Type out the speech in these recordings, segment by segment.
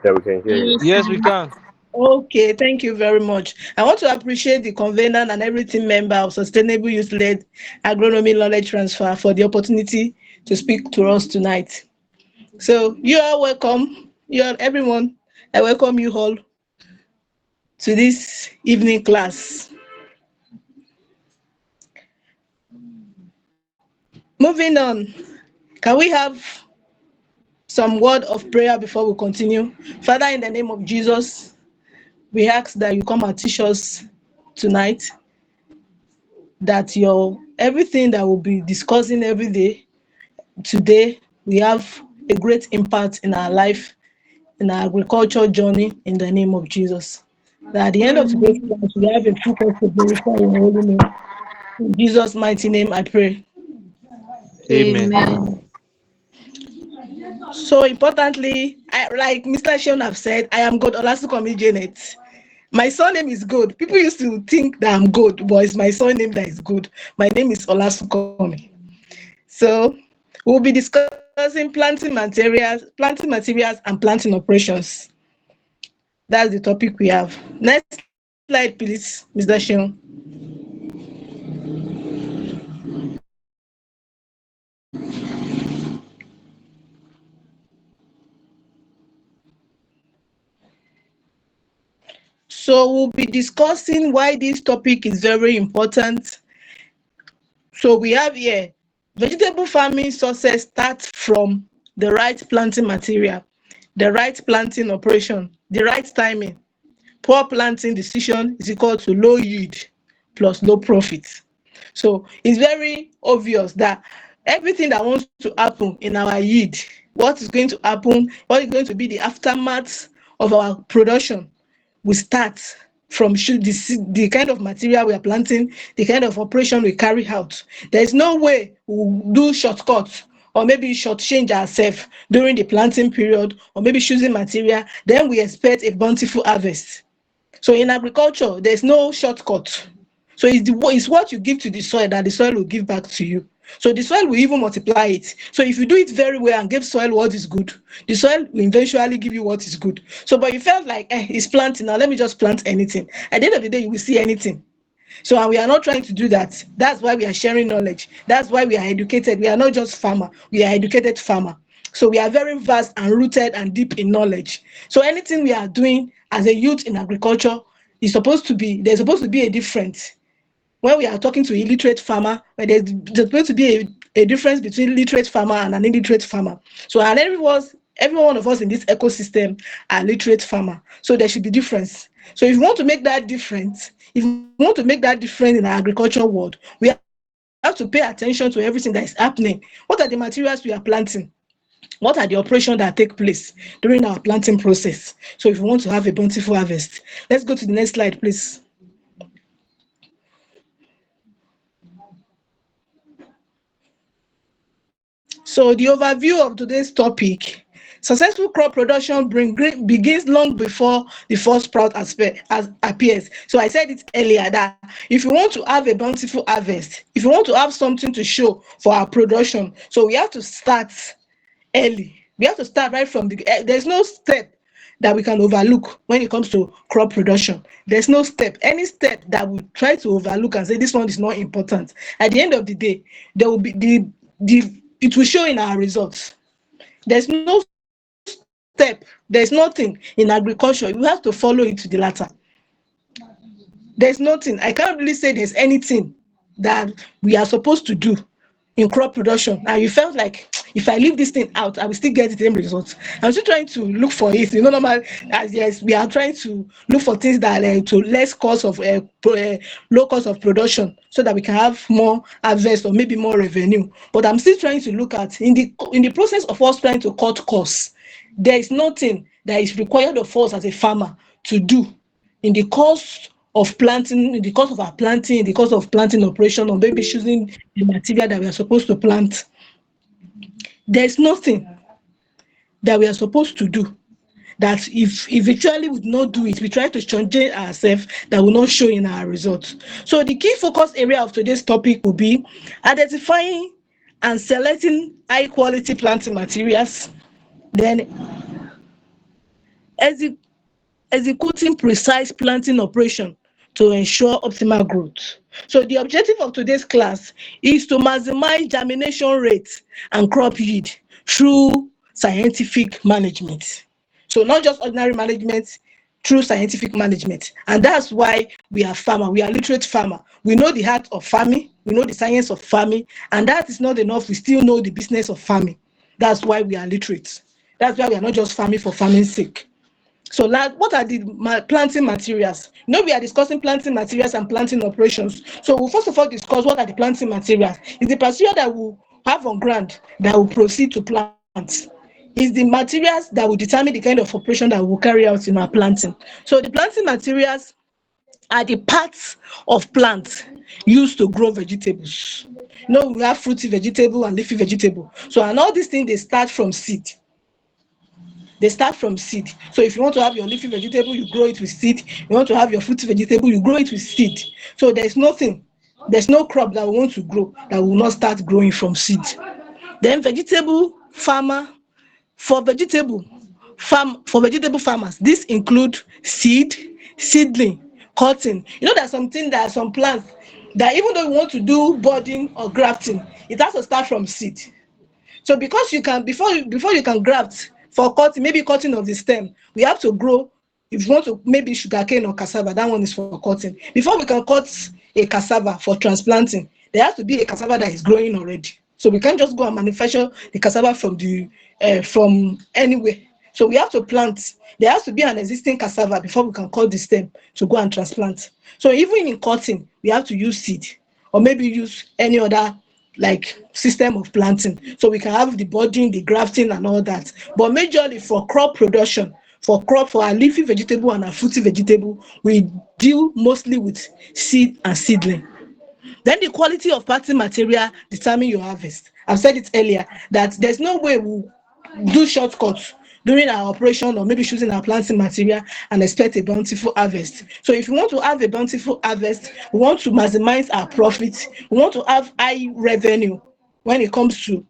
Yeah, we can hear you. Yes, we can. Okay, thank you very much. I want to appreciate the convener and every team member of Sustainable Youth-led Agronomy Knowledge Transfer for the opportunity to speak to us tonight. So you are welcome. You are everyone. I welcome you all to this evening class. Moving on, can we have some word of prayer before we continue? Father, in the name of Jesus, we ask that you come and teach us tonight, that your everything that we'll be discussing every day today we have a great impact in our life, in our agriculture journey, in the name of Jesus. That at the end of today's class, we have a focus to glorify your holy name. In Jesus' mighty name, I pray. Amen. Amen. So importantly, like Mr. Sheon have said, I am God Olasukomi Janet. My surname is good. People used to think that I'm good, but it's my surname that is good. My name is Olasukomi. So we'll be discussing planting materials and planting operations. That's the topic we have. Next slide, please, Mr. Sheon. So we'll be discussing why this topic is very important. So we have here, vegetable farming success starts from the right planting material, the right planting operation, the right timing. Poor planting decision is equal to low yield plus low profit. So it's very obvious that everything that wants to happen in our yield, what is going to happen, what is going to be the aftermath of our production, we start from the kind of material we are planting, the kind of operation we carry out. There is no way we'll do shortcuts or maybe shortchange ourselves during the planting period, or maybe choosing material, then we expect a bountiful harvest. So in agriculture, there's no shortcut. So it's what you give to the soil that the soil will give back to you. So the soil will even multiply it. So if you do it very well and give soil what is good, the soil will eventually give you what is good. So but you felt like, it's planting now, let me just plant anything. At the end of the day, you will see anything. So and we are not trying to do that. That's why we are sharing knowledge. That's why we are educated. We are not just farmer. We are educated farmer. So we are very vast and rooted and deep in knowledge. So anything we are doing as a youth in agriculture there's supposed to be a difference. When we are talking to illiterate farmer, where there's supposed to be a difference between literate farmer and an illiterate farmer. So and every one of us in this ecosystem are literate farmer. So there should be difference. So if you want to make that difference, if you want to make that difference in our agriculture world, we have to pay attention to everything that is happening. What are the materials we are planting? What are the operations that take place during our planting process? So if you want to have a bountiful harvest, let's go to the next slide, please. So the overview of today's topic: successful crop production begins long before the first sprout appears. So I said it earlier that if you want to have a bountiful harvest, if you want to have something to show for our production, so we have to start early. We have to start right from the there's no step that we can overlook when it comes to crop production. There's no step. Any step that we try to overlook and say this one is not important, at the end of the day, there will be the it will show in our results. There's no step, there's nothing in agriculture. You have to follow it to the latter. There's nothing. I can't really say there's anything that we are supposed to do in crop production and you felt like if I leave this thing out, I will still get the same results. I'm still trying to look for it. Normal as yes, we are trying to look for things that to less cost of low cost of production, so that we can have more harvest or maybe more revenue. But I'm still trying to look at in the process of us trying to cut costs, there is nothing that is required of us as a farmer to do in the course of planting, in the course of our planting, in the course of planting operation, or maybe choosing the material that we are supposed to plant. There's nothing that we are supposed to do that if actually we do not do it, we try to change ourselves, that will not show in our results. So the key focus area of today's topic will be identifying and selecting high quality planting materials, then exec- executing precise planting operation to ensure optimal growth. So the objective of today's class is to maximize germination rate and crop yield through scientific management. So not just ordinary management, through scientific management. And that's why we are farmer, we are literate farmer. We know the art of farming, we know the science of farming, and that is not enough. We still know the business of farming. That's why we are literate. That's why we are not just farming for farming's sake. So what are the planting materials? We are discussing planting materials and planting operations. So we'll first of all discuss what are the planting materials. Is the procedure that we'll have on ground that will proceed to plant. Is the materials that will determine the kind of operation that we'll carry out in our planting. So the planting materials are the parts of plants used to grow vegetables. We have fruity vegetable and leafy vegetable. So and all these things, they start from seed. So if you want to have your leafy vegetable, you grow it with seed. You want to have your fruity vegetable, you grow it with seed. So there's no crop that we want to grow that will not start growing from seed. Then vegetable farmer, for vegetable farmers, this include seed, seedling, cutting. There are some plants that even though we want to do budding or grafting, it has to start from seed. So because you can before you can graft for cutting, maybe cutting of the stem, we have to grow. If you want to, maybe sugarcane or cassava, that one is for cutting. Before we can cut a cassava for transplanting, there has to be a cassava that is growing already. So we can't just go and manufacture the cassava from anywhere. So we have to plant. There has to be an existing cassava before we can cut the stem to go and transplant. So even in cutting, we have to use seed or maybe use any other like system of planting, so we can have the budding, the grafting and all that. But majorly for crop production, for our leafy vegetable and our fruity vegetable, we deal mostly with seed and seedling. Then the quality of planting material determine your harvest. I've said it earlier that there's no way we'll do shortcuts during our operation or maybe choosing our planting material and expect a bountiful harvest. So if we want to have a bountiful harvest, we want to maximize our profits, we want to have high revenue when it comes to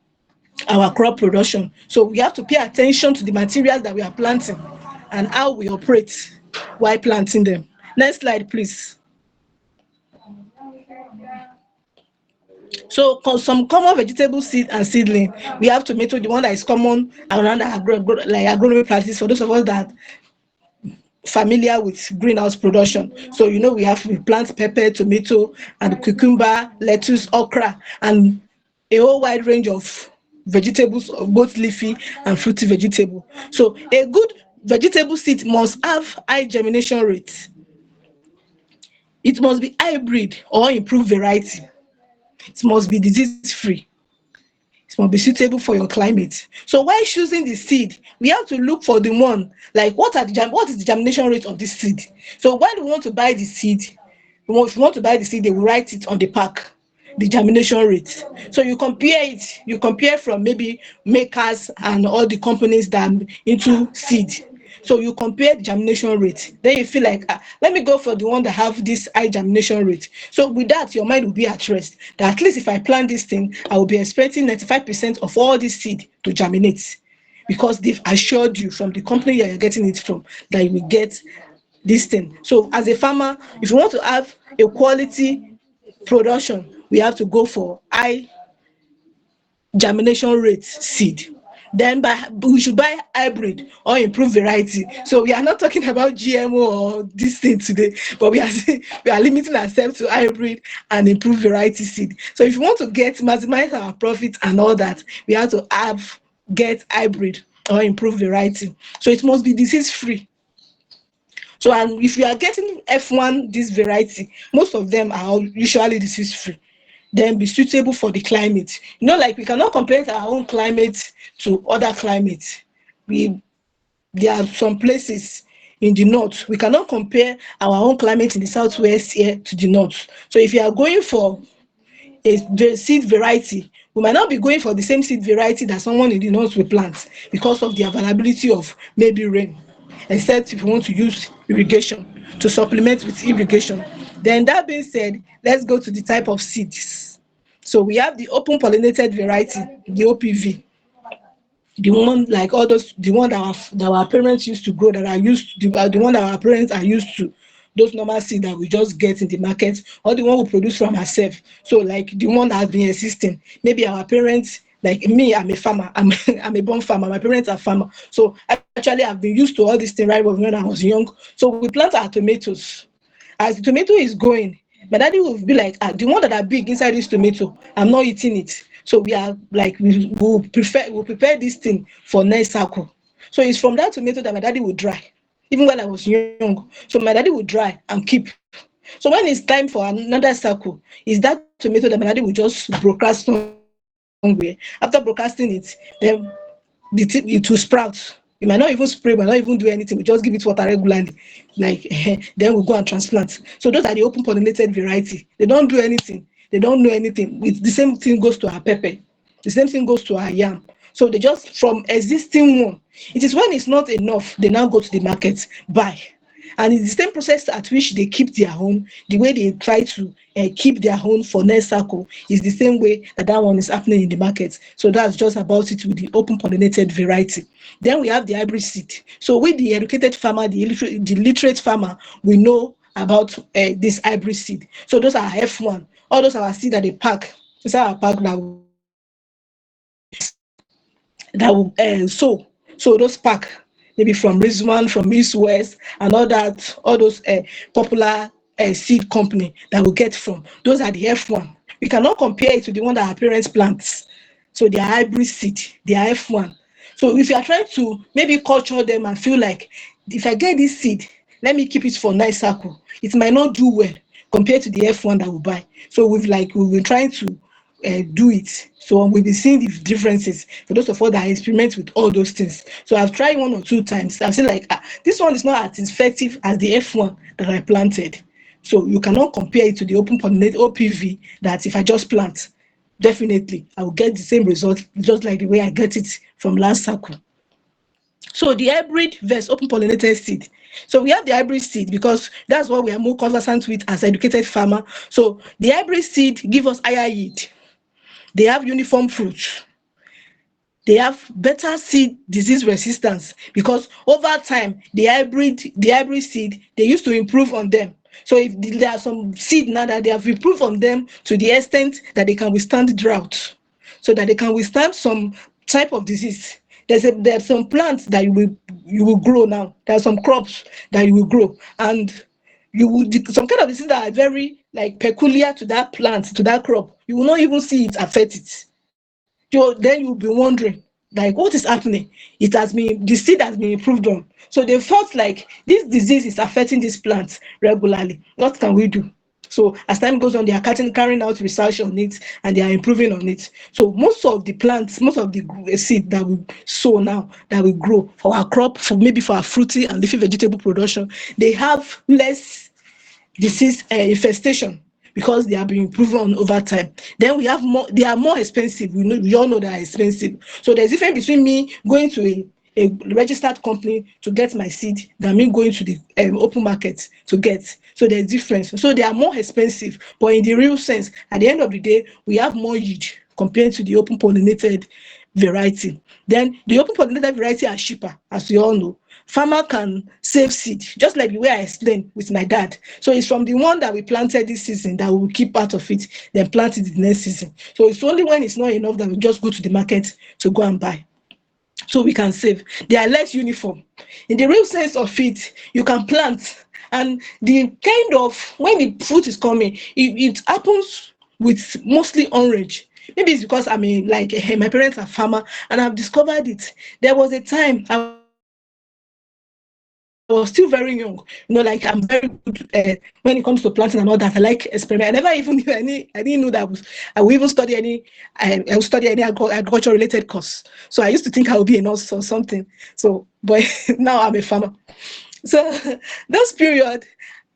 our crop production. So we have to pay attention to the materials that we are planting and how we operate while planting them. Next slide, please. So some common vegetable seed and seedling, we have tomato, the one that is common around agronomic practice for those of us that familiar with greenhouse production. So we plant pepper, tomato, and cucumber, lettuce, okra, and a whole wide range of vegetables, both leafy and fruity vegetable. So a good vegetable seed must have high germination rate. It must be hybrid or improved variety. It must be disease free. It must be suitable for your climate. So while choosing the seed, we have to look for the one like what is the germination rate of this seed. So when we want to buy the seed, if you want to buy the seed, they will write it on the pack, the germination rate. So you compare from maybe makers and all the companies that are into seed. So you compare the germination rate. Then you feel like, let me go for the one that have this high germination rate. So with that, your mind will be at rest. That at least if I plant this thing, I will be expecting 95% of all this seed to germinate. Because they've assured you from the company that you're getting it from that you will get this thing. So as a farmer, if you want to have a quality production, we have to go for high germination rate seed. Then we should buy hybrid or improved variety. So we are not talking about GMO or this thing today, but we are limiting ourselves to hybrid and improved variety seed. So if you want to maximize our profit and all that, we have to get hybrid or improved variety. So it must be disease free. So and if you are getting F1 this variety, most of them are usually disease free. Then be suitable for the climate. Like we cannot compare our own climate to other climates. There are some places in the north, we cannot compare our own climate in the southwest here to the north. So if you are going for a seed variety, we might not be going for the same seed variety that someone in the north will plant because of the availability of maybe rain, except if you want to use irrigation to supplement with irrigation. Then that being said, let's go to the type of seeds. So we have the open pollinated variety, the OPV. the one like all those, the one that our parents used to grow, that are used the one that our parents are used to, those normal seed that we just get in the market, or the one we produce from ourselves. So like the one that has been existing, maybe our parents, like me, I'm a farmer, I'm a born farmer, my parents are farmer, so actually I've been used to all these things right when I was young. So we plant our tomatoes. As the tomato is going, my daddy will be like, the one that are big inside this tomato, I'm not eating it. So we are like, we'll prepare this thing for next cycle. So it's from that tomato that my daddy will dry, even when I was young. So my daddy will dry and keep. So when it's time for another cycle, it's that tomato that my daddy will just broadcast somewhere. After broadcasting it, then it will sprout. You might not even spray, might not even do anything. We just give it water regularly, like then we go and transplant. So those are the open pollinated variety. They don't do anything. They don't know anything. The same thing goes to our pepper. The same thing goes to our yam. So they just from existing one. It is when it's not enough, they now go to the market buy. And it's the same process at which they keep their own. The way they try to keep their own for next cycle is the same way that that one is happening in the market. So that's just about it with the open pollinated variety. Then we have the hybrid seed. So with the educated farmer, the literate farmer, we know about this hybrid seed. So those are F1. All those are our seed that they pack. Those are our pack that will sow. So those pack, maybe from Rizwan, from East West, and all that, all those popular seed company that we get from. Those are the F1. We cannot compare it to the one that our parents plants. So they are hybrid seed, they are F1. So if you are trying to maybe culture them and feel like, if I get this seed, let me keep it for nice cycle, it might not do well compared to the F1 that we buy. So we've been trying to do it. So we've been seeing the differences for those of us that experiment with all those things. So I've tried one or two times. I've seen like, this one is not as effective as the F1 that I planted. So you cannot compare it to the open pollinated OPV that if I just plant, definitely I will get the same result just like the way I get it from last cycle. So the hybrid versus open pollinated seed. So we have the hybrid seed because that's what we are more conversant with as educated farmer. So the hybrid seed give us higher yield. They have uniform fruit. They have better seed disease resistance because over time the hybrid seed, they used to improve on them. So if there are some seed now that they have improved on them to the extent that they can withstand drought, so that they can withstand some type of disease. There's some plants that you will grow now. There are some crops that you will grow, and you will some kind of disease that are very like peculiar to that plant, to that crop. You will not even see it affect it. Then you'll be wondering, like, what is happening? The seed has been improved on. So they felt like this disease is affecting this plant regularly. What can we do? So as time goes on, they are carrying out research on it and they are improving on it. So most of the plants, most of the seed that we sow now, that we grow for our crop, for maybe for our fruity and leafy vegetable production, they have less disease infestation because they have been proven over time. Then we have more, they are more expensive. We all know they are expensive. So there's a difference between me going to a registered company to get my seed than me going to the open market to get. So there's difference. So they are more expensive, but in the real sense, at the end of the day, we have more yield compared to the open pollinated variety. Then the open pollinated variety are cheaper, as you all know. Farmer can save seed, just like the way I explained with my dad. So it's from the one that we planted this season that we will keep part of it, then plant it the next season. So it's only when it's not enough that we just go to the market to go and buy. So we can save. They are less uniform. In the real sense of it, you can plant, and the kind of when the fruit is coming, it happens with mostly orange. Maybe it's because I mean, like my parents are farmer, and I've discovered it. There was a time I was still very young, like I'm very good when it comes to planting and all that. I like experiment. I never even knew any. I didn't know that I will even study I will study any agriculture related course. So I used to think I would be a nurse or something. So, but now I'm a farmer. So this period,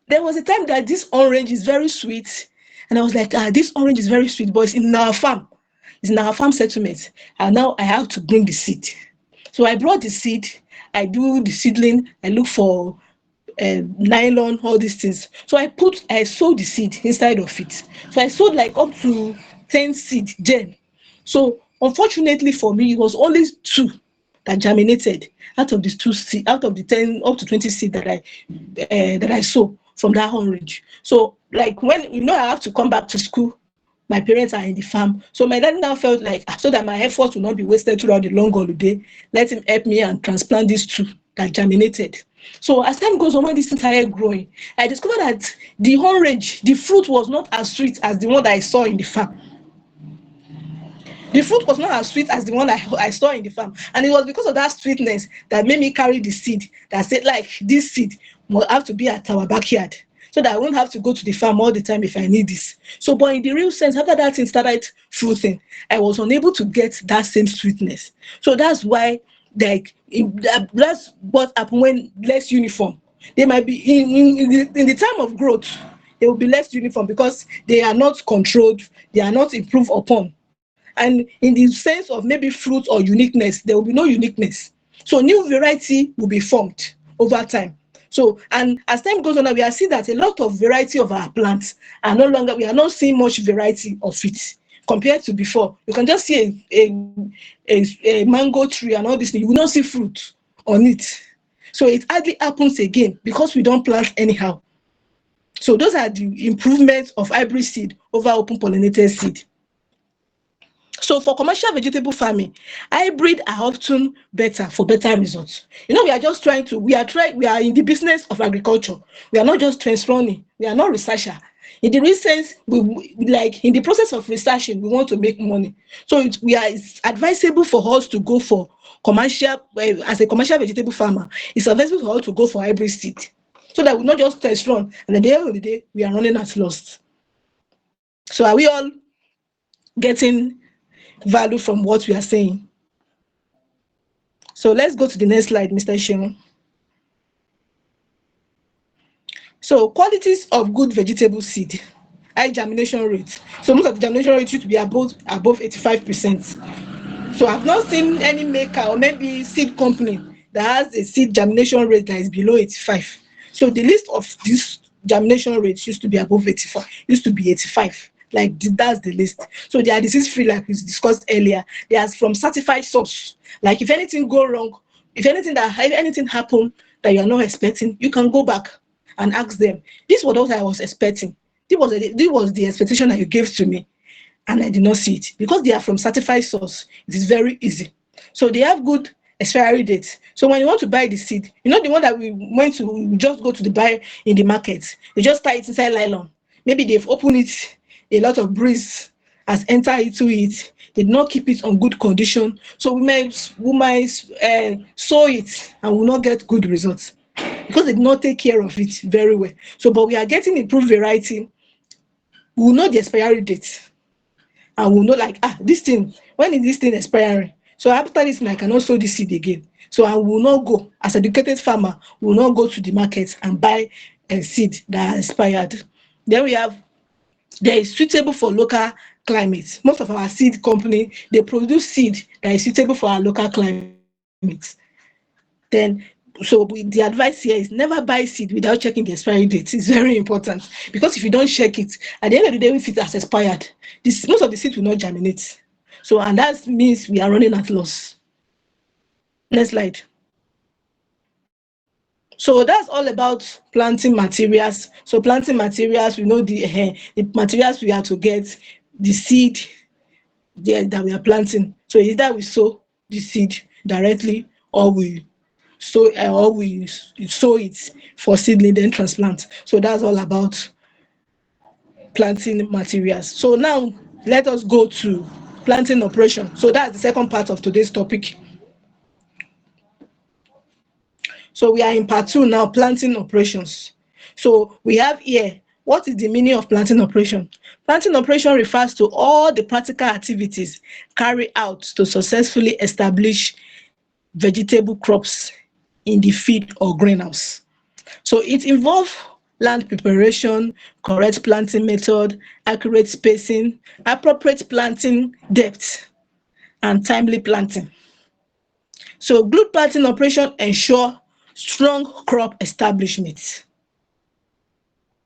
there was a time that this orange is very sweet, and I was like, this orange is very sweet, but it's in our farm. It's in our farm settlement, and now I have to bring the seed. So I brought the seed. I do the seedling. I look for nylon, all these things. So I sowed the seed inside of it. So I sowed like up to 10 seed then. So unfortunately for me, it was only two. that germinated out of these two seed, out of the 10 up to 20 seed that I sow from that orange. So like when I have to come back to school, my parents are in the farm. So my dad now felt like so that my effort will not be wasted throughout the long holiday, let him help me and transplant these two that germinated. So as time goes on, when this thing started growing, I discovered that the orange, the fruit was not as sweet as the one that I saw in the farm. The fruit was not as sweet as the one I saw in the farm. And it was because of that sweetness that made me carry the seed that said, like, this seed will have to be at our backyard so that I won't have to go to the farm all the time if I need this. So, but in the real sense, after that thing started fruiting, I was unable to get that same sweetness. So that's why, like, that's what happened when less uniform. They might be in the time of growth, they will be less uniform because they are not controlled, they are not improved upon. And in the sense of maybe fruit or uniqueness, there will be no uniqueness. So new variety will be formed over time. So, and as time goes on, we are seeing that a lot of variety of our plants are no longer, we are not seeing much variety of it compared to before. You can just see a mango tree and all this thing, you will not see fruit on it. So it hardly happens again because we don't plant anyhow. So those are the improvements of hybrid seed over open pollinated seed. So for commercial vegetable farming, hybrid are often better for better results. We are just we are in the business of agriculture. We are not just trend running. We are not researcher. In the sense, like in the process of researching, we want to make money. So it's advisable for us to go for commercial, as a commercial vegetable farmer, it's advisable for us to go for hybrid seed. So that we not just test run, and at the end of the day, we are running at loss. So are we all getting value from what we are saying? So let's go to the next slide, Mr. Shino. So qualities of good vegetable seed: high germination rate. So most of the germination rate should be above 85%. So I've not seen any maker or maybe seed company that has a seed germination rate that is below 85. So the list of this germination rate used to be above 85, used to be 85. Like that's the list. So they are disease free, like we discussed earlier. They are from certified source. Like if anything go wrong, if anything happen that you are not expecting, you can go back and ask them, this was what I was expecting. This was the expectation that you gave to me, and I did not see it. Because they are from certified source, it is very easy. So they have good expiry dates. So when you want to buy the seed, the one that we just go to the buy in the market, you just tie it inside nylon. Maybe they've opened it, a lot of breeze has entered into it, they did not keep it on good condition. So we might sow it and will not get good results because they did not take care of it very well. So, but we are getting improved variety. We will know the expiry date, and we'll know like, this thing, when is this thing expiring? So after this, I cannot sow this seed again. So I will not go, as educated farmer, will not go to the market and buy a seed that expired. Then we have, that is suitable for local climate. Most of our seed company, they produce seed that is suitable for our local climate. Then, so the advice here is never buy seed without checking the expiry date. It's very important, because if you don't check it, at the end of the day, if it has expired, most of the seed will not germinate. So, and that means we are running at loss. Next slide. So that's all about planting materials. So planting materials, we know the materials we have to get, the seed that we are planting. So either we sow the seed directly, or we sow it for seedling, then transplant. So that's all about planting materials. So now let us go to planting operation. So that's the second part of today's topic. So we are in part 2 now, planting operations. So we have here, what is the meaning of planting operation? Planting operation refers to all the practical activities carried out to successfully establish vegetable crops in the field or greenhouse. So it involves land preparation, correct planting method, accurate spacing, appropriate planting depth, and timely planting. So good planting operation ensure strong crop establishment.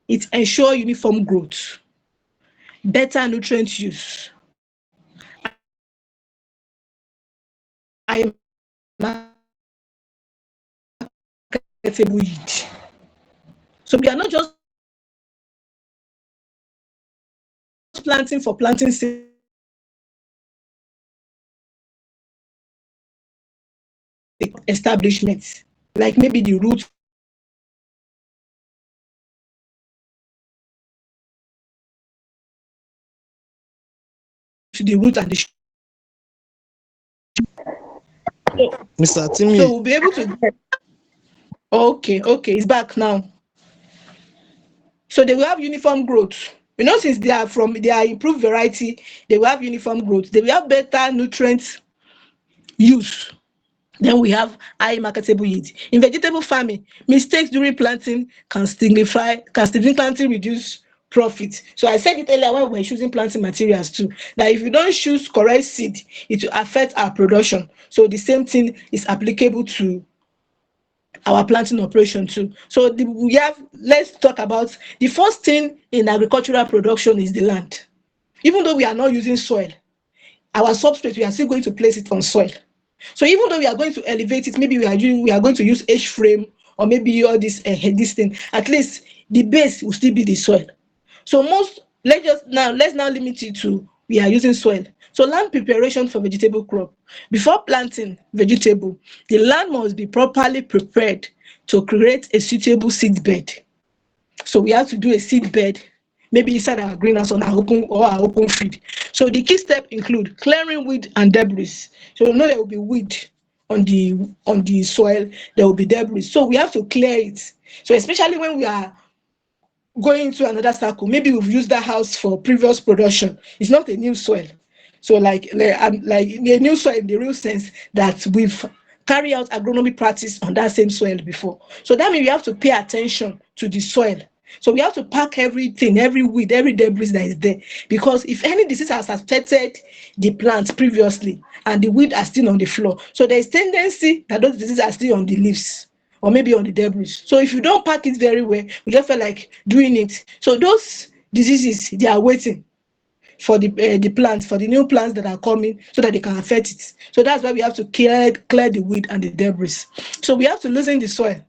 It ensures uniform growth, better nutrient use, and improve marketable yield. So we are not just planting for planting sake. We are also looking at establishments, like maybe the root to the root and the shrub. Mr. So Timi, we'll be able to get. Okay, it's back now. So they will have uniform growth. Since they are improved variety, they will have uniform growth. They will have better nutrient use. Then we have high marketable yield. In vegetable farming, mistakes during planting can significantly reduce profit. So I said it earlier when we were choosing planting materials too, that if you don't choose correct seed, it will affect our production. So the same thing is applicable to our planting operation too. So let's talk about the first thing in agricultural production is the land. Even though we are not using soil, our substrate, we are still going to place it on soil. So even though we are going to elevate it, maybe we are going to use H frame or maybe all this thing, at least the base will still be the soil. So let's now limit it to we are using soil. So land preparation for vegetable crop. Before planting vegetable, the land must be properly prepared to create a suitable seed bed. So we have to do a seed bed, maybe inside our greenhouse on our open field. So the key step include clearing weed and debris. So there will be weed on the soil, there will be debris. So we have to clear it. So especially when we are going into another circle, maybe we've used that house for previous production. It's not a new soil. So like a new soil in the real sense that we've carried out agronomy practice on that same soil before. So that means we have to pay attention to the soil. So we have to pack everything, every weed, every debris that is there. Because if any disease has affected the plant previously and the weed are still on the floor, so there is tendency that those diseases are still on the leaves or maybe on the debris. So if you don't pack it very well, you just feel like doing it. So those diseases, they are waiting for the plants, for the new plants that are coming, so that they can affect it. So that's why we have to clear the weed and the debris. So we have to loosen the soil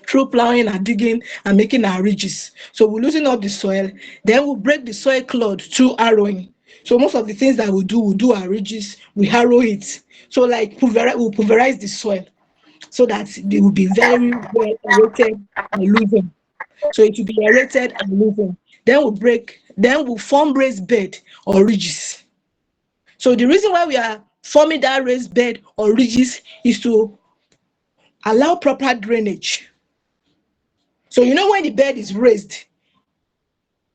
through plowing and digging and making our ridges. So we loosen up the soil, then we'll break the soil clod through harrowing. So most of the things that we'll do our ridges, we harrow it. So like we'll pulverize the soil so that they will be very well aerated and loosened. So it will be aerated and loosened. Then we'll form raised bed or ridges. So the reason why we are forming that raised bed or ridges is to allow proper drainage. So when the bed is raised,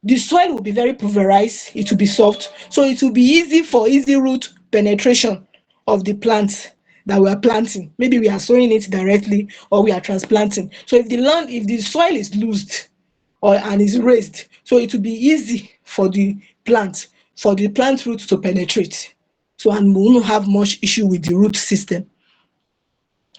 the soil will be very pulverized, it will be soft, so it will be easy root penetration of the plant that we are planting. Maybe we are sowing it directly or we are transplanting. So if the soil is loosed and is raised, so it will be easy for the plant root to penetrate. So and we won't have much issue with the root system.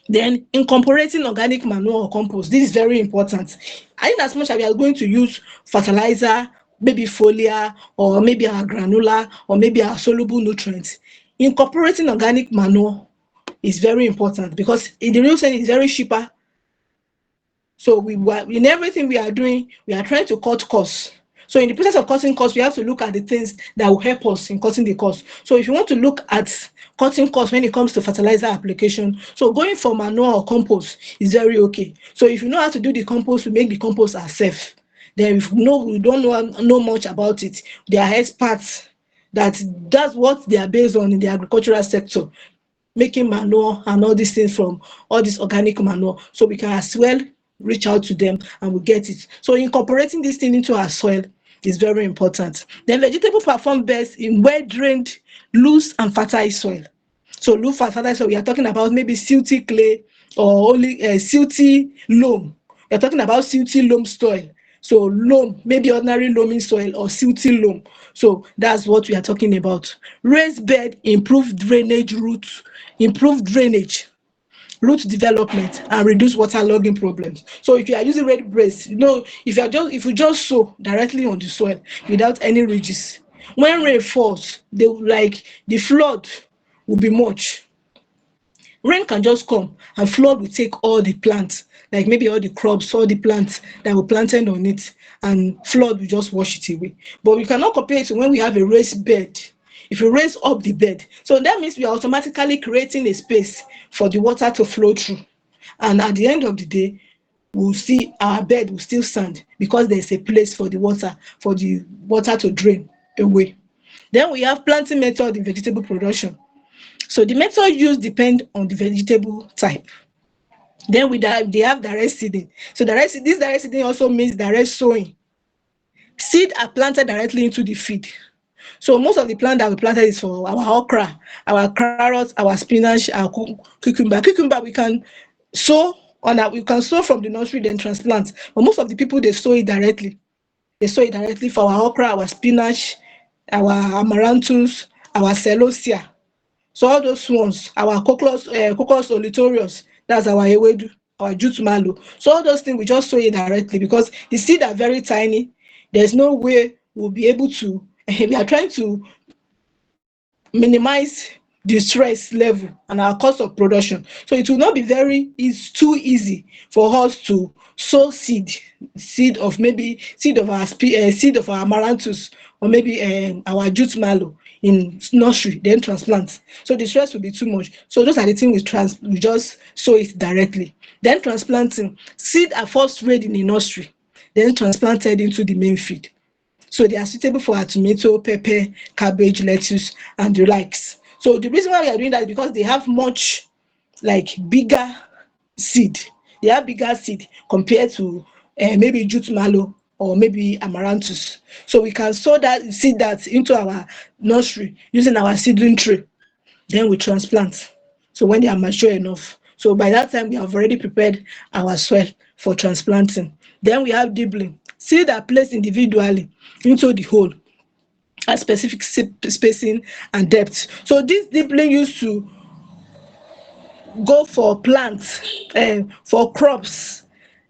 Then incorporating organic manure or compost, this is very important. In as much as we are going to use fertilizer, maybe foliar or maybe our granular or maybe our soluble nutrients, incorporating organic manure is very important because in the real sense it's very cheaper. So in everything we are doing, we are trying to cut costs. So in the process of cutting costs, we have to look at the things that will help us in cutting the cost. So if you want to look at cutting costs when it comes to fertilizer application, so going for manure or compost is very okay. So if you know how to do the compost, we make the compost ourselves. Then if we don't know much about it, they are experts. That's what they are based on in the agricultural sector, making manure and all these things from all this organic manure. So we can as well reach out to them and we get it. So incorporating this thing into our soil is very important. Then vegetable perform best in well-drained, loose and fertile soil. So loose and fertile soil, we are talking about maybe silty clay or only silty loam. We are talking about silty loam soil. So loam, maybe ordinary loaming soil or silty loam. So that's what we are talking about. Raised bed, improved drainage, root development and reduce waterlogging problems. So if you are using red brace, if you just sow directly on the soil without any ridges, when rain falls, the flood will be much. Rain can just come and flood will take all the plants, like maybe all the crops, all the plants that were planted on it, and flood will just wash it away. But we cannot compare it to when we have a raised bed. If you raise up the bed, so that means we are automatically creating a space for the water to flow through. And at the end of the day, we'll see our bed will still stand because there's a place for the water to drain away. Then we have planting method in vegetable production. So the method used depend on the vegetable type. Then they have direct seeding. So this direct seeding also means direct sowing. Seed are planted directly into the feed. So most of the plant that we planted is for our okra, our carrots, our spinach, our cucumber. Cucumber sow we can sow from the nursery then transplant. But most of the people they sow it directly. They sow it directly for our okra, our spinach, our amaranthus, our celosia. So all those ones, our cocos olitorius, that's our ewedu, our jute mallow. So all those things we just sow it directly because the seed are very tiny. There's no way we'll be able to. We are trying to minimize the stress level and our cost of production. So it will not be it's too easy for us to sow seed of seed of our amaranthus or maybe our jute mallow in nursery, then transplant. So the stress will be too much. So those are the things we just sow it directly. Then transplanting, seed are first reared in the nursery, then transplanted into the main feed. So they are suitable for our tomato, pepper, cabbage, lettuce, and the likes. So the reason why we are doing that is because they have much bigger seed. They have bigger seed compared to maybe jute mallow or maybe amaranthus. So we can sow that seed that into our nursery using our seedling tray. Then we transplant. So when they are mature enough. So by that time, we have already prepared our soil for transplanting. Then we have dibbling. Seed are placed individually into the hole at specific spacing and depth. So this dibbling used to go for plants, for crops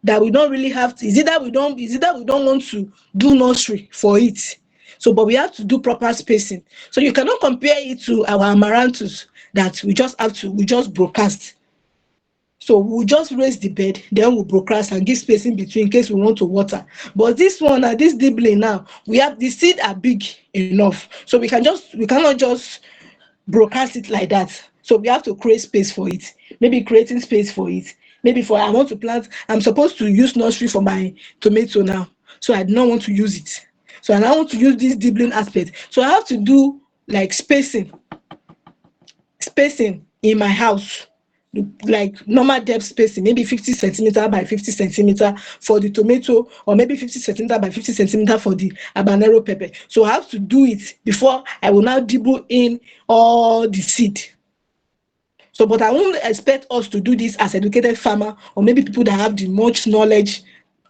that we don't really have to. Is either we don't want to do nursery for it. So, but we have to do proper spacing. So you cannot compare it to our amaranthus that we just broadcast. So we'll just raise the bed, then we'll broadcast and give spacing between in case we want to water. But this one and this dibbling now, we have the seed are big enough. So we cannot just broadcast it like that. So we have to create space for it. Maybe creating space for it. Maybe I want to plant, I'm supposed to use nursery for my tomato now. So I do not want to use it. So I now want to use this dibbling aspect. So I have to do like spacing in my house, like normal depth spacing, maybe 50 centimeter by 50 centimeter for the tomato, or maybe 50 centimeter by 50 centimeter for the habanero pepper. So I have to do it before I will now dibble in all the seed. So, but I won't expect us to do this as educated farmer or maybe people that have the much knowledge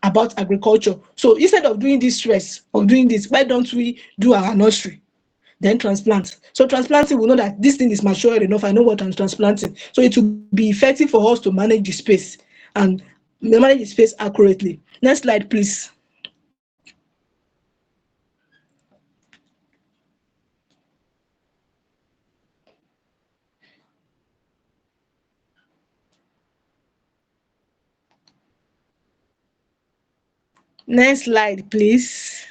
about agriculture. So instead of doing this stress of doing this, why don't we do our nursery, then transplant? So transplanting, we know that this thing is mature enough. I know what I'm transplanting. So it will be effective for us to manage the space and manage the space accurately. Next slide, please. Next slide, please.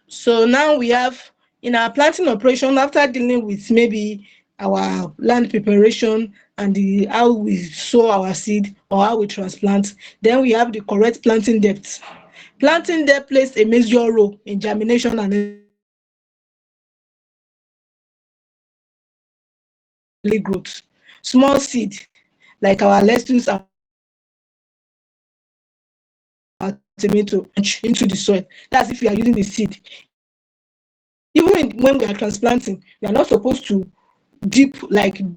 So now we have in our planting operation, after dealing with maybe our land preparation and how we sow our seed or how we transplant, then we have the correct planting depth. Planting depth plays a major role in germination and early growth. Small seed like our lettuce, our tomato into the soil. That's if we are using the seed. Even when we are transplanting, we are not supposed to deep the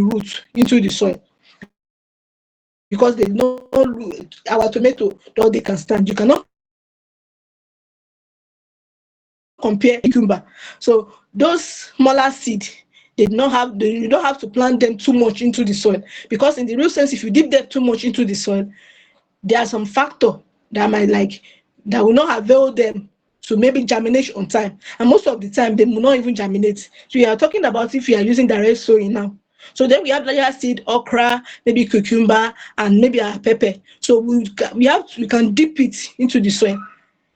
roots into the soil because they know our tomato, all they can stand. You cannot compare cucumber. So those smaller seed, you don't have to plant them too much into the soil, because in the real sense, if you dip them too much into the soil, there are some factor that will not avail them to maybe germinate on time. And most of the time, they will not even germinate. So you are talking about if you are using direct sowing now. So then we have layer seed, okra, maybe cucumber, and maybe a pepper. So we can dip it into the soil.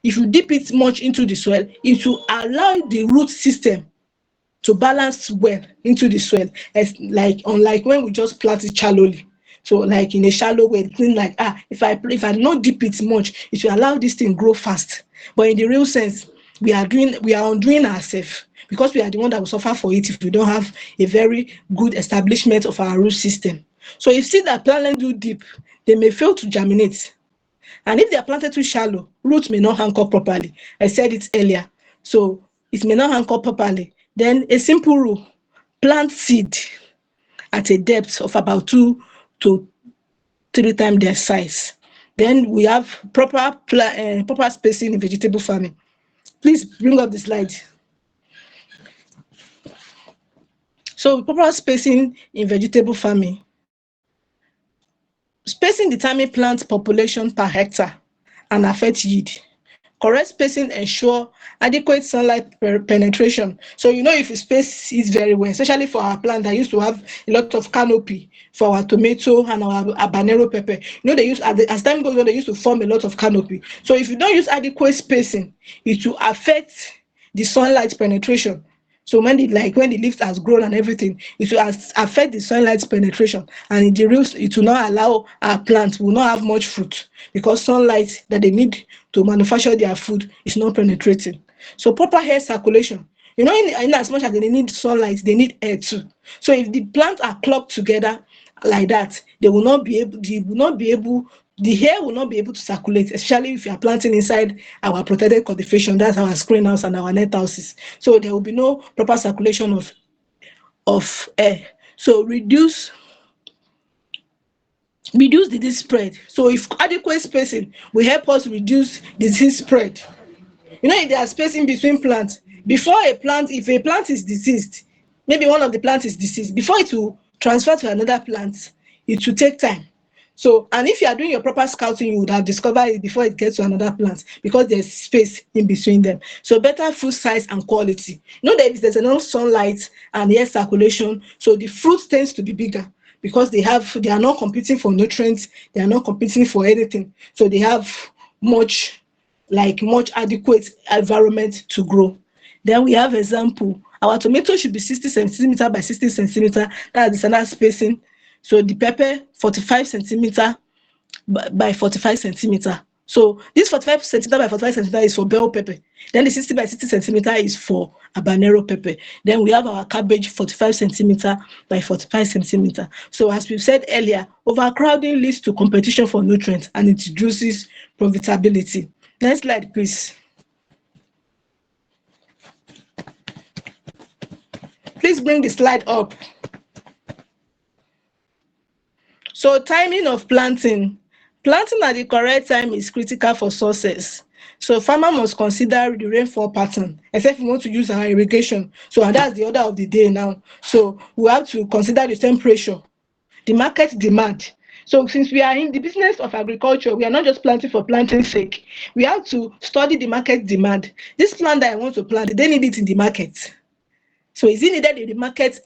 If you dip it much into the soil, it will allow the root system to balance well into the soil, as like unlike when we just plant it shallowly. So like in a shallow way, think like if I not dip it much, it will allow this thing grow fast. But in the real sense, we are undoing ourselves, because we are the one that will suffer for it if we don't have a very good establishment of our root system. So if you see that plant do deep, they may fail to germinate. And if they are planted too shallow, roots may not anchor properly. I said it earlier. So it may not anchor properly. Then a simple rule: plant seed at a depth of about 2 to 3 times their size. Then we have proper spacing in vegetable farming. Please bring up the slide. So proper spacing in vegetable farming. Spacing determine plant population per hectare and affect yield. Correct spacing ensure adequate sunlight penetration. So if you space it very well, especially for our plant that used to have a lot of canopy, for our tomato and our habanero pepper, they use as time goes on, they used to form a lot of canopy. So if you don't use adequate spacing, it will affect the sunlight penetration. So when the leaf has grown and everything, it will affect the sunlight penetration, and it will not allow our plants will not have much fruit, because sunlight that they need to manufacture their food is not penetrating. So proper air circulation. In as much as they need sunlight, they need air too. So if the plants are clumped together like that, the air will not be able to circulate, especially if you are planting inside our protected cultivation, that's our screen house and our net houses. So there will be no proper circulation of air. So reduce the disease spread. So if adequate spacing will help us reduce disease spread. If there are spacing between plants, if a plant is diseased, maybe one of the plants is diseased, before it will transfer to another plant, it will take time. So, and if you are doing your proper scouting, you would have discovered it before it gets to another plant, because there's space in between them. So better fruit size and quality. That there's enough sunlight and air circulation, so the fruit tends to be bigger, because they are not competing for nutrients, they are not competing for anything. So they have much adequate environment to grow. Then we have example. Our tomato should be 60 centimeter by 60 centimeter. That's the standard spacing. So the pepper 45 centimeter by 45 centimeter. So this 45 centimeter by 45 centimeter is for bell pepper. Then the 60 by 60 centimeter is for habanero pepper. Then we have our cabbage 45 centimeter by 45 centimeter. So as we said earlier, overcrowding leads to competition for nutrients and it reduces profitability. Next slide, please. Please bring the slide up. So timing of planting. Planting at the correct time is critical for success. So farmer must consider the rainfall pattern, except if we want to use our irrigation. So and that's the order of the day now. So we have to consider the temperature, the market demand. So since we are in the business of agriculture, we are not just planting for planting's sake. We have to study the market demand. This plant that I want to plant, they need it in the market. So is it needed in the market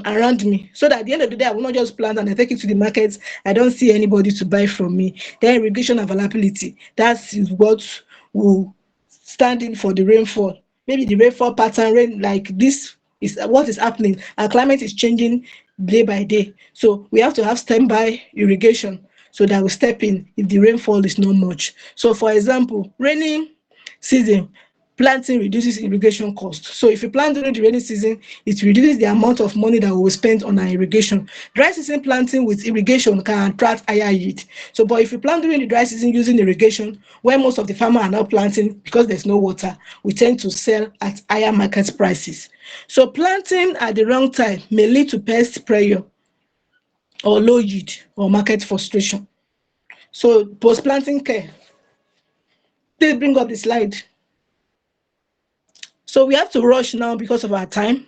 around me? So that at the end of the day, I will not just plant and I take it to the market. I don't see anybody to buy from me. Then irrigation availability. That is what will stand in for the rainfall. Maybe the rainfall pattern, like this is what is happening. Our climate is changing day by day. So we have to have standby irrigation so that we step in if the rainfall is not much. So for example, rainy season, planting reduces irrigation cost. So if you plant during the rainy season, it reduces the amount of money that we will spend on our irrigation. Dry season planting with irrigation can attract higher yield. So, but if you plant during the dry season using irrigation, where most of the farmers are now planting because there's no water, we tend to sell at higher market prices. So planting at the wrong time may lead to pest pressure or low yield or market frustration. So post-planting care. Please bring up the slide. So we have to rush now because of our time.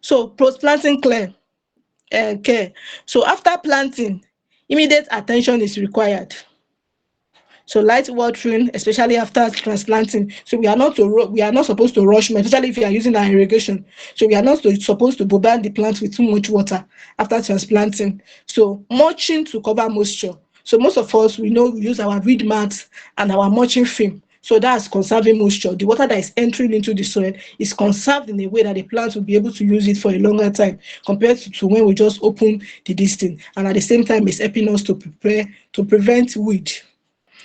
So post-planting care. So after planting, immediate attention is required. So light watering, especially after transplanting. So we are not supposed to rush, especially if you are using our irrigation. So we are not supposed to bombard the plant with too much water after transplanting. So mulching to cover moisture. So most of us, we know we use our weed mats and our mulching film. So that's conserving moisture. The water that is entering into the soil is conserved in a way that the plant will be able to use it for a longer time compared to when we just open the distance. And at the same time, it's helping us to prevent weed.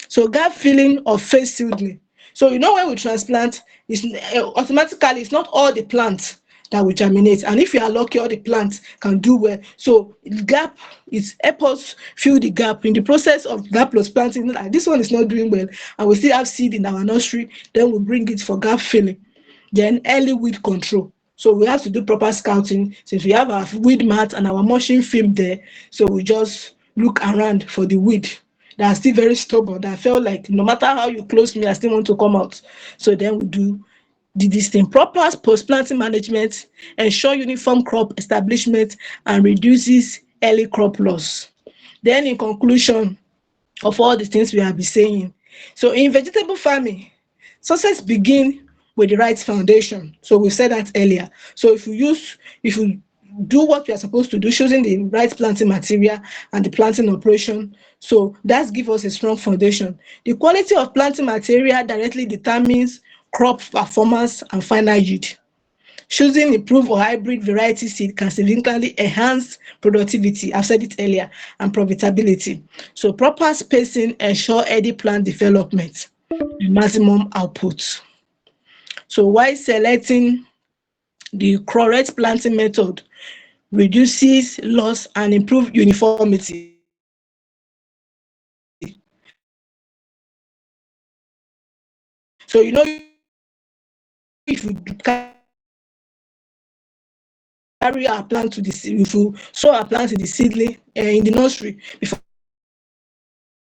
So gap filling or phase seedling. So when we transplant, it's automatically it's not all the plants that will germinate, and if you are lucky, all the plants can do well. So gap is help us fill the gap in the process of gap plus planting. Like this one is not doing well, and we still have seed in our nursery. Then we bring it for gap filling. Then early weed control. So we have to do proper scouting. Since we have our weed mat and our mulching film there, so we just look around for the weed that are still very stubborn, that felt like no matter how you close me, I still want to come out. So then we do this thing. Proper post-planting management ensure uniform crop establishment and reduces early crop loss. Then in conclusion of all the things we have been saying, so in vegetable farming, success begin with the right foundation. So we said that earlier. So if you do what you are supposed to do, choosing the right planting material and the planting operation, so that gives us a strong foundation. The quality of planting material directly determines crop performance and final yield. Choosing improved or hybrid variety seed can significantly enhance productivity, I've said it earlier, and profitability. So proper spacing ensure healthy plant development and maximum output. So while selecting the correct planting method reduces loss and improve uniformity. So if you carry our plant to the if you sow our plant in the seedling in the nursery before you plant it, so you will see that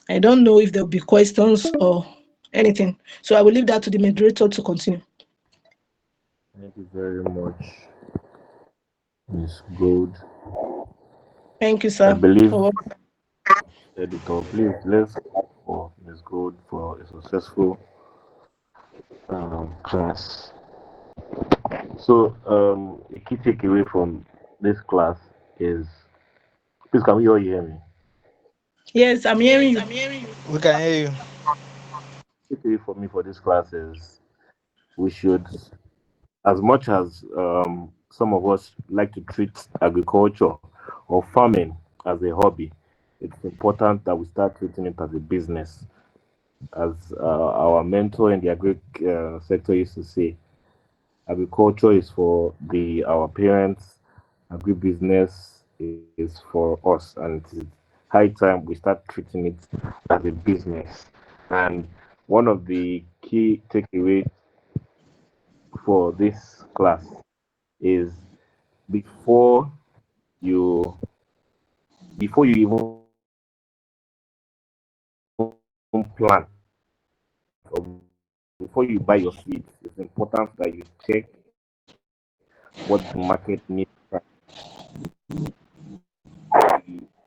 I don't know if there will be questions or anything. So I will leave that to the moderator to continue. Thank you very much, Miss Gold. Thank you, I sir. believe, For editor, please let's clap for Miss Gold for a successful class. So, a key takeaway from this class is, please, can we all hear me? yes, I'm hearing you. We can hear you. Takeaway for me for this class is we should, as much as some of us like to treat agriculture or farming as a hobby, it's important that we start treating it as a business. As our mentor in the agri sector used to say, agriculture is for the our parents, agribusiness is for us, and it is high time we start treating it as a business. And one of the key takeaways for this class is before you before you even plant or before you buy your seeds, it's important that you check what the market needs.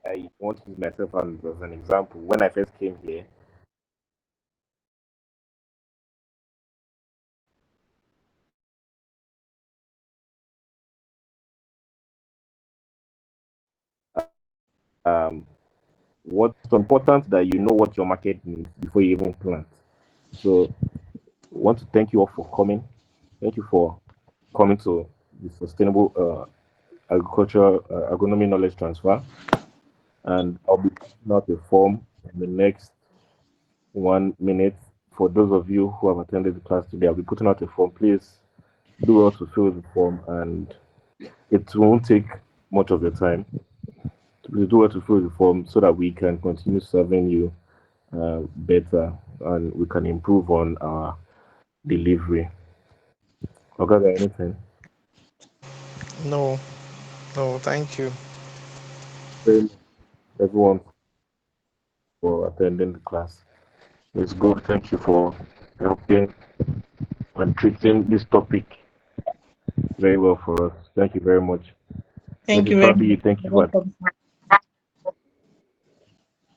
I want to use myself as an example. When I first came here, what's important that you know what your market needs before you even plant. So, I want to thank you all for coming. Thank you for coming to the Sustainable Agricultural Agronomy Knowledge Transfer. And I'll be putting out a form in the next 1 minute. For those of you who have attended the class today, I'll be putting out a form. Please do well to fill the form, and it won't take much of your time. Please do well to fill the form so that we can continue serving you better and we can improve on our delivery. Okay, anything? No. No, thank you. Very much, everyone, for attending the class. It's good. Thank you for helping and treating this topic very well for us. Thank you very much. Thank Mrs. you very much. Fabi, thank you You're for welcome.